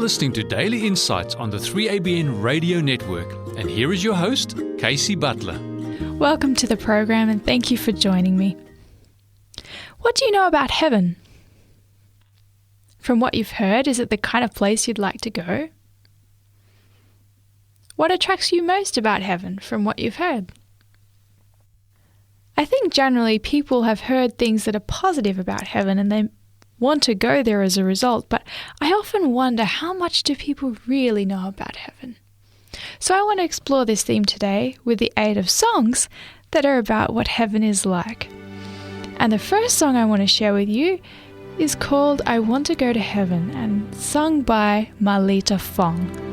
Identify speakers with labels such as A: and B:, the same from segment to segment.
A: listening to Daily Insights on the 3ABN Radio Network, and here is your host, Kaysie Butler.
B: Welcome to the program and thank you for joining me. What do you know about heaven? From what you've heard, is it the kind of place you'd like to go? What attracts you most about heaven from what you've heard? I think generally people have heard things that are positive about heaven and they want to go there as a result, but I often wonder, how much do people really know about heaven? So I want to explore this theme today with the aid of songs that are about what heaven is like. And the first song I want to share with you is called I Want to Go to Heaven and sung by Marlita Fong.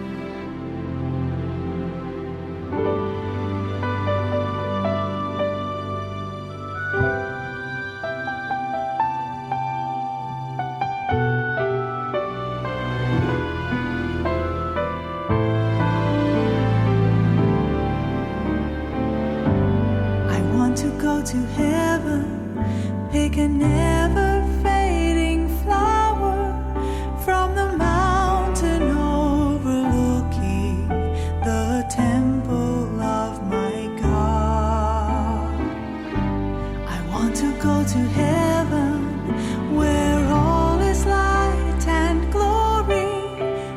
C: To heaven, pick a never-fading flower from the mountain overlooking the temple of my God. I want to go to heaven where all is light and glory.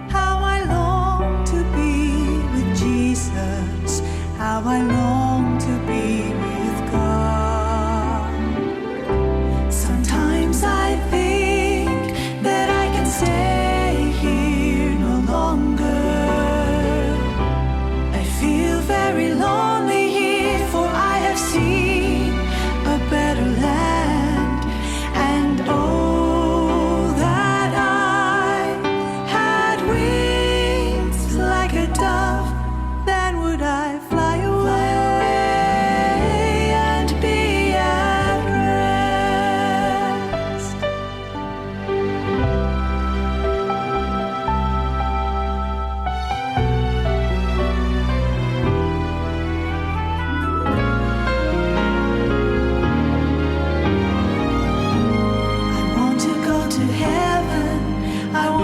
C: How I long to be with Jesus, how I long to be with God. I think that I can stay here no longer. I feel very lonely here, for I have seen a better land. And oh, that I had wings like a dove, then would I fly away.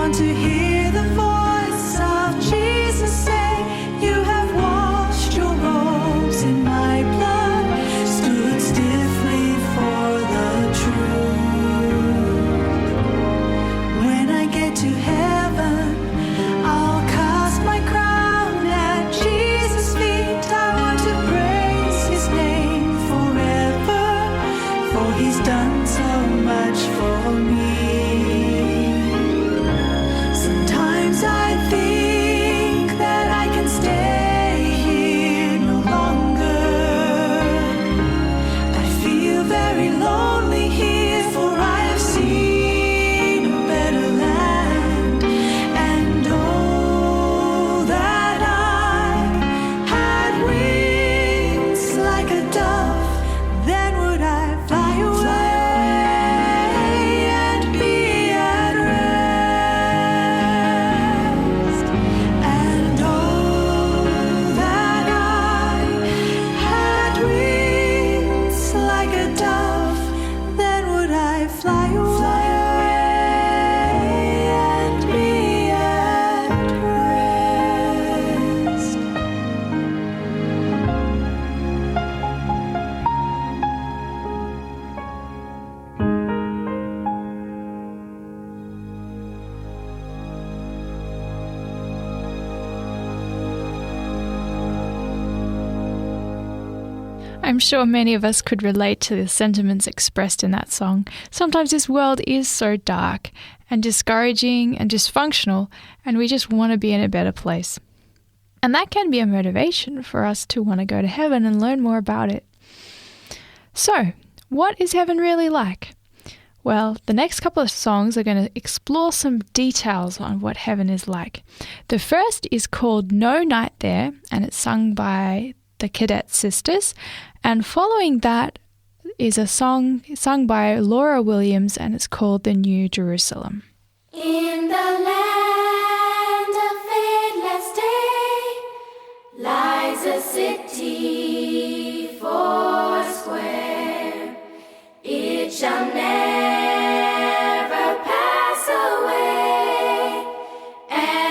C: To hear the voice of Jesus say, you have washed your robes in my blood, stood stiffly for the truth. When I get to heaven, I'll cast my crown at Jesus' feet. I want to praise his name forever, for he's done so much for me. I think that I can stay here no longer. I feel very lonely here, for I have seen a better land. And oh, that I had wings like a dove, then would I fly away.
B: I'm sure many of us could relate to the sentiments expressed in that song. Sometimes this world is so dark and discouraging and dysfunctional, and we just want to be in a better place. And that can be a motivation for us to want to go to heaven and learn more about it. So, what is heaven really like? Well, the next couple of songs are going to explore some details on what heaven is like. The first is called No Night There, and it's sung by the Cadet Sisters. And following that is a song sung by Laura Williams, and it's called The New Jerusalem.
D: In the land of fadeless day lies a city four square. It shall never pass away. And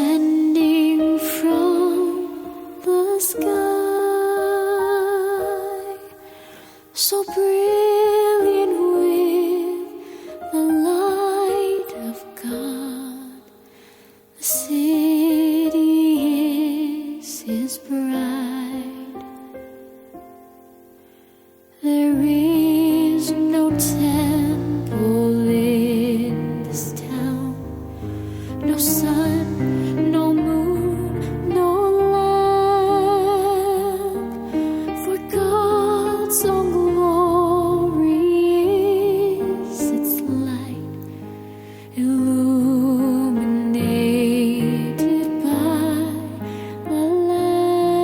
D: descending from the sky, so brilliant with the light of God. The city is His bride. There is no temple in this town, no sun, no moon, no lamp, for God's own glory is its light, illuminated by the Lamb.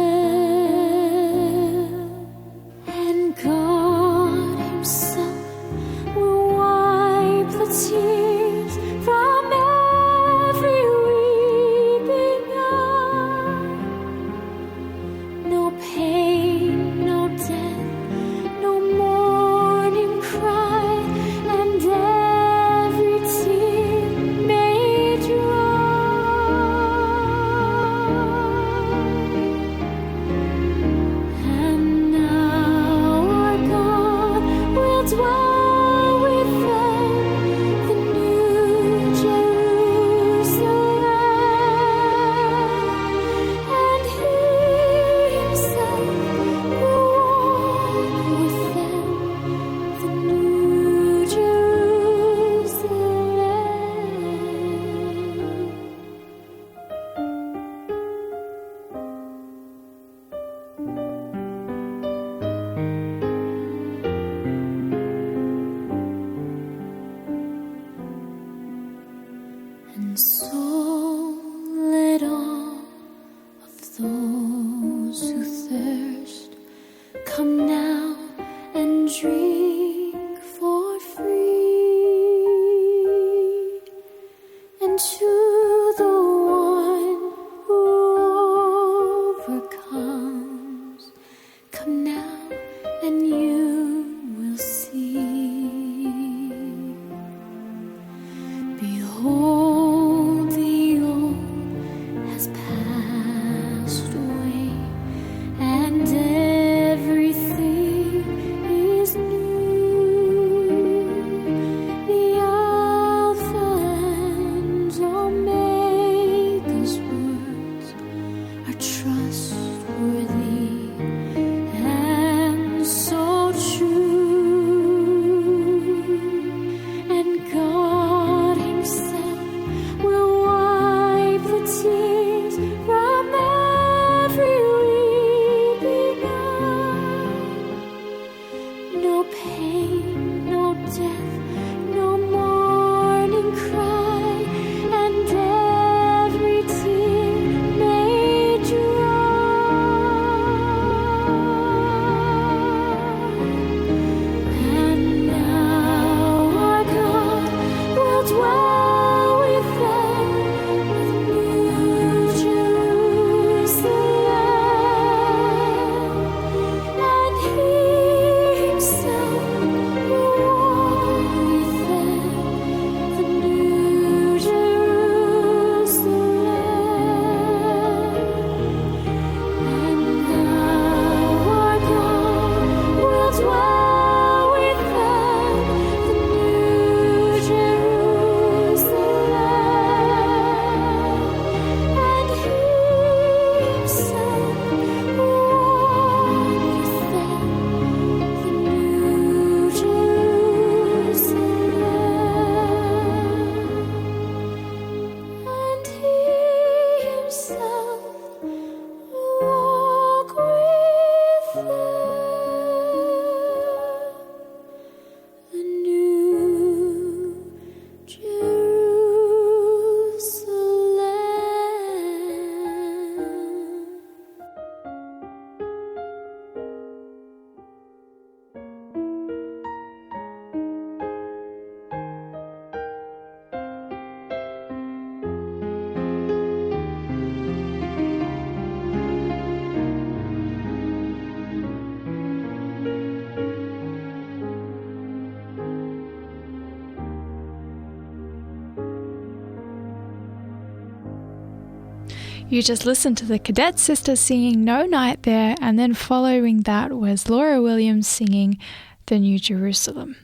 B: You just listened to the Cadet Sisters singing No Night There, and then following that was Laura Williams singing The New Jerusalem.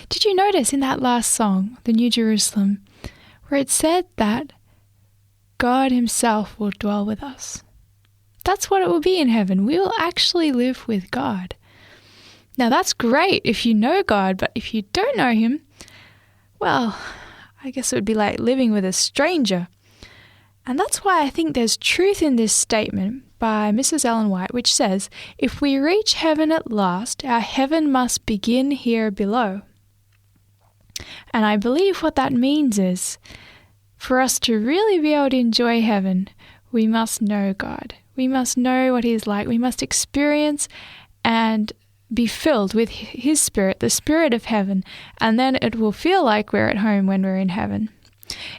B: Did you notice in that last song, The New Jerusalem, where it said that God himself will dwell with us? That's what it will be in heaven. We will actually live with God. Now that's great if you know God, but if you don't know him, well, I guess it would be like living with a stranger. And that's why I think there's truth in this statement by Mrs. Ellen White, which says, if we reach heaven at last, our heaven must begin here below. And I believe what that means is, for us to really be able to enjoy heaven, we must know God. We must know what he's like. We must experience and be filled with his spirit, the spirit of heaven, and then it will feel like we're at home when we're in heaven.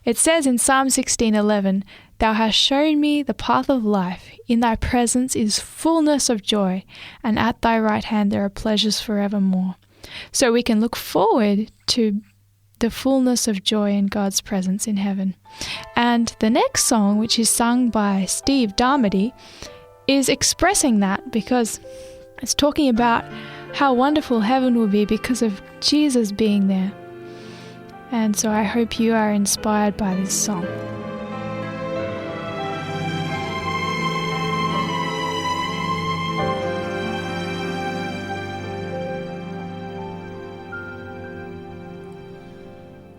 B: It says in Psalm 16:11, Thou hast shown me the path of life. In thy presence is fullness of joy, and at thy right hand there are pleasures forevermore. So we can look forward to the fullness of joy in God's presence in heaven. And the next song, which is sung by Steve Darmody, is expressing that, because it's talking about how wonderful heaven will be because of Jesus being there. And so I hope you are inspired by this song.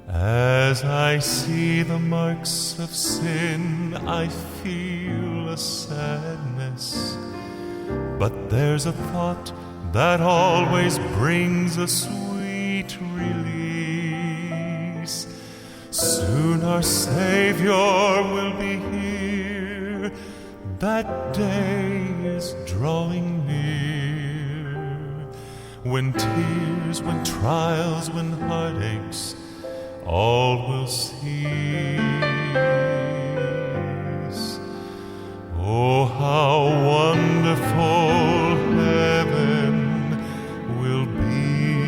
E: As I see the marks of sin, I feel a sadness. But there's a thought that always brings a sweet release. Soon our Savior will be here. That day is drawing near. When tears, when trials, when heartaches, all will cease. Oh, how wonderful heaven will be,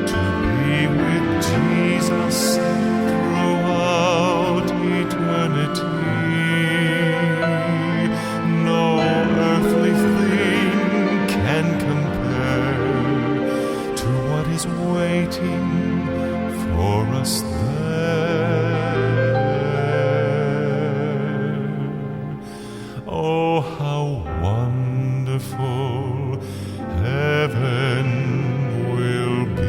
E: to be with Jesus throughout eternity. No earthly thing can compare to what is waiting for us there. Oh, how wonderful heaven will be.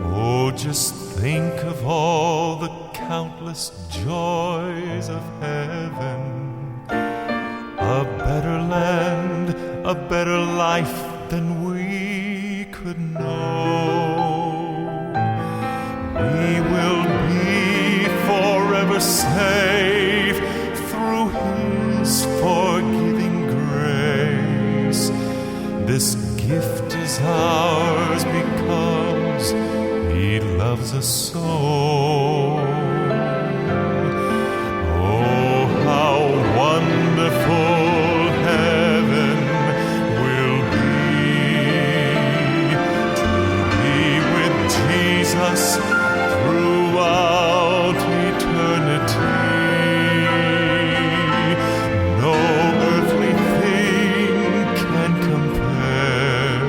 E: Oh, just think of all the countless joys of heaven. A better land, a better life than we could know. We will be forever safe through his forgiving grace. This gift is ours because he loves us so. Oh, how wonderful heaven will be, to be with Jesus throughout eternity. No earthly thing can compare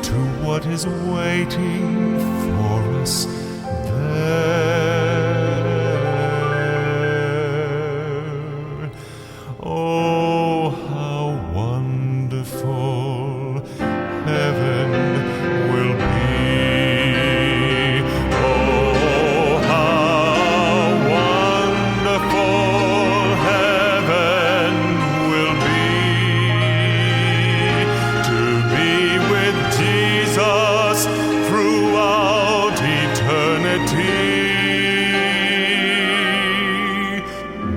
E: to what is waiting for us there. Oh, how wonderful heaven will be. Oh, how wonderful heaven will be, to be with Jesus throughout eternity.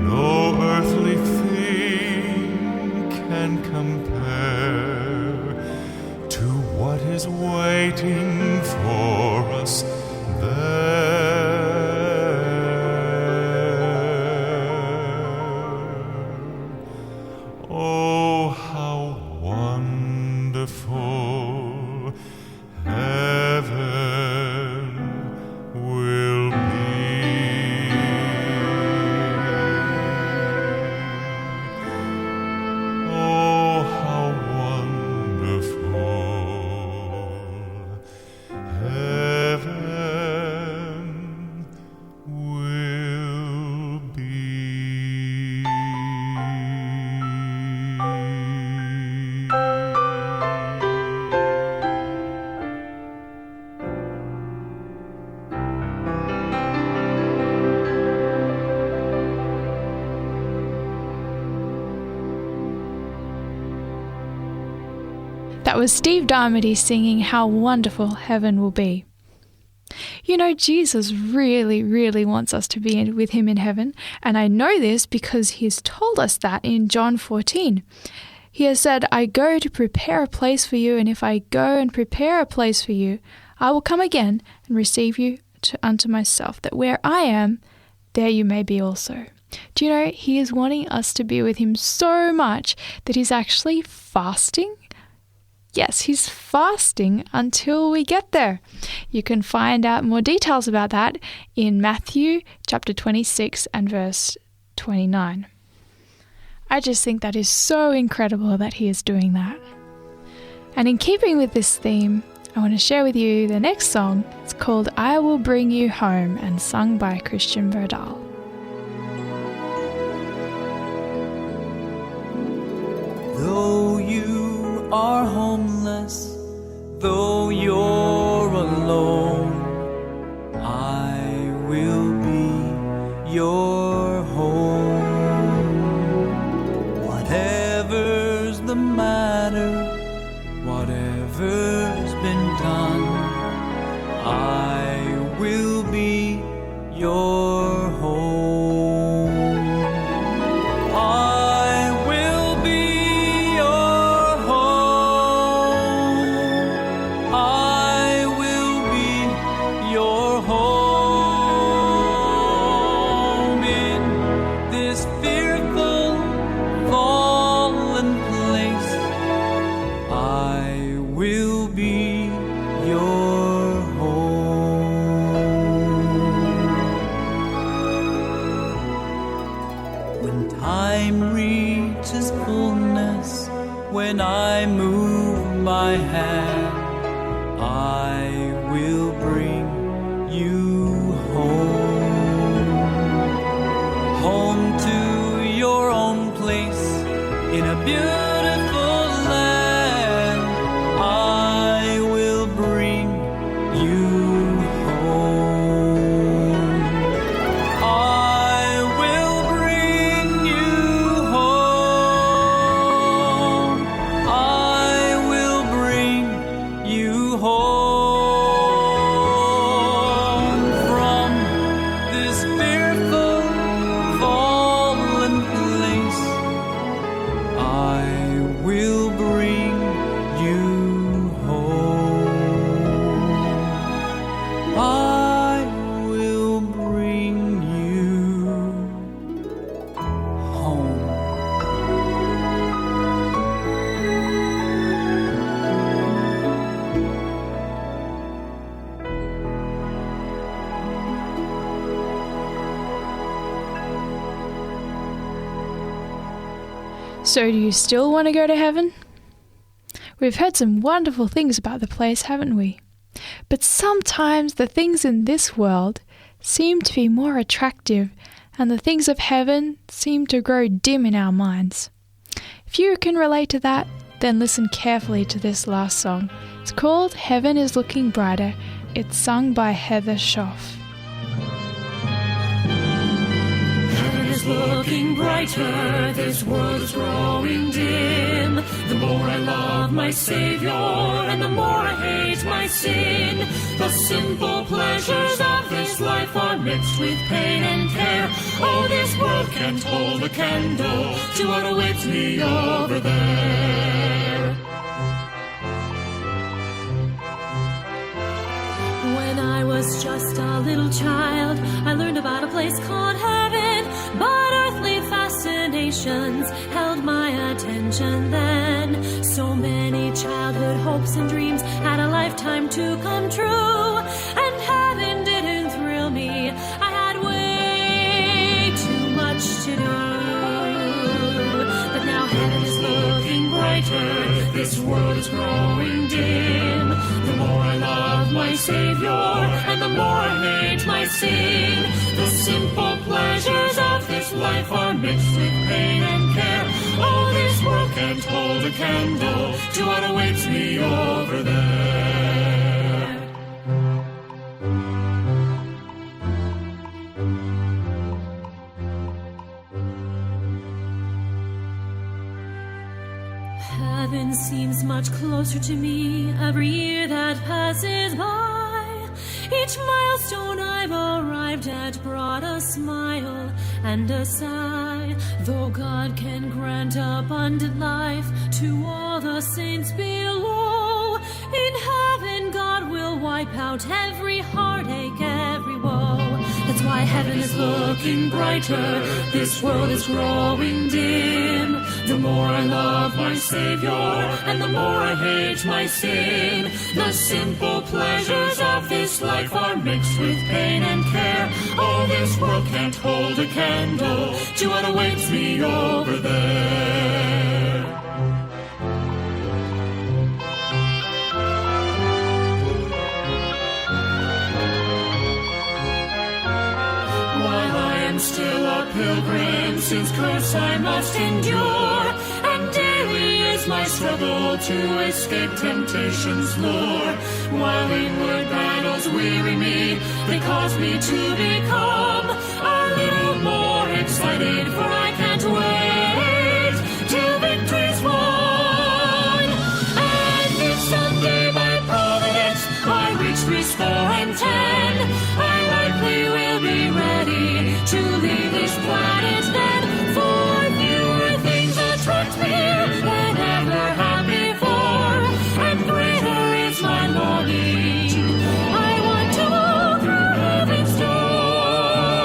E: No earthly thing can compare to what is waiting for us there.
B: That was Steve Darmody singing How Wonderful Heaven Will Be. You know, Jesus really, really wants us to be with him in heaven, and I know this because he has told us that in John 14. He has said, I go to prepare a place for you, and if I go and prepare a place for you, I will come again and receive you unto myself, that where I am, there you may be also. Do you know, he is wanting us to be with him so much that he's actually fasting. Yes, he's fasting until we get there. You can find out more details about that in Matthew chapter 26 and verse 29. I just think that is so incredible that he is doing that. And in keeping with this theme, I want to share with you the next song. It's called I Will Bring You Home and sung by Christian Verdal.
C: Though you are homeless, though you're alone, I will be your home. Whatever's the matter, whatever's been done, I will be your home. When I move my hand, I will bring you home. Home to your own place in a beautiful land. I will bring you home. I will bring you home. I will bring you home from this fearful, fallen place. I will bring you home. I will bring you home.
B: So do you still want to go to heaven? We've heard some wonderful things about the place, haven't we? But sometimes the things in this world seem to be more attractive, and the things of heaven seem to grow dim in our minds. If you can relate to that, then listen carefully to this last song. It's called Heaven is Looking Brighter. It's sung by Heather Schoff.
D: Heaven is looking brighter, this world is growing dim. The more I love my Savior, and the more I hate my sin. The simple pleasures of this life are mixed with pain and care. Oh, this world can't hold a candle to what awaits me over there. When I was just a little child, I learned about a place called heaven, but earthly fascinations held my attention then. So many childhood hopes and dreams had a lifetime to come true, and heaven didn't thrill me. I had way too much to do. But now heaven is looking brighter, this world is growing dim. The more I love my Savior, and the more I hate my sin. The simple pleasures of this life are mixed with pain and care. Oh, this world can't hold a candle to what awaits me over there. Heaven seems much closer to me every year that passes by. Each milestone I've arrived at brought a smile and a sigh. Though God can grant abundant life to all the saints below, in heaven God will wipe out every heartache, every woe. That's why heaven is looking brighter, this world is growing dim. The more I love my Savior, and the more I hate my sin. The simple pleasures of this life are mixed with pain and care. All this world can't hold a candle to what awaits me over there. While I am still a pilgrim, since curse I must endure, and daily is my struggle to escape temptation's lure. While inward battles weary me, they cause me to become a little more excited, for I can't wait till victory's won. And if someday by providence I reach 3 and 10, I likely will be ready to leave this planet then. For fewer things attract me than ever have before, and greater is my longing. I want to walk through heaven's door.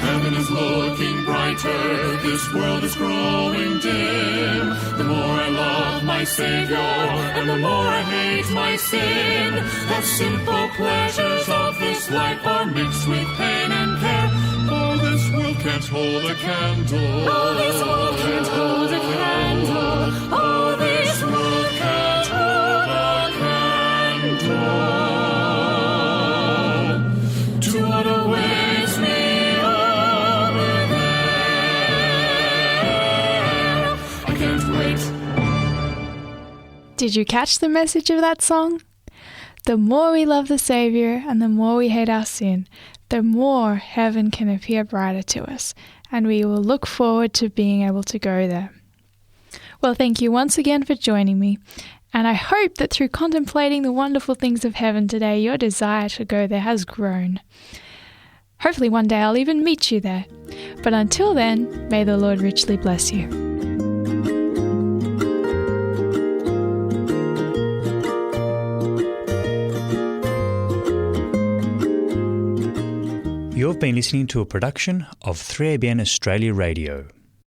D: Heaven is looking brighter, this world is growing dim. The more I love my Savior, and the more I hate my sin. The simple pleasures of this life are mixed with pain and care. Oh, this world can't hold a candle. Oh, this world can't hold a candle. Oh, this world can't hold a candle to what awaits me over there. I can't wait.
B: Did you catch the message of that song? The more we love the Saviour and the more we hate our sin, the more heaven can appear brighter to us, and we will look forward to being able to go there. Well, thank you once again for joining me, and I hope that through contemplating the wonderful things of heaven today, your desire to go there has grown. Hopefully one day I'll even meet you there. But until then, may the Lord richly bless you.
F: You've been listening to a production of 3ABN Australia Radio.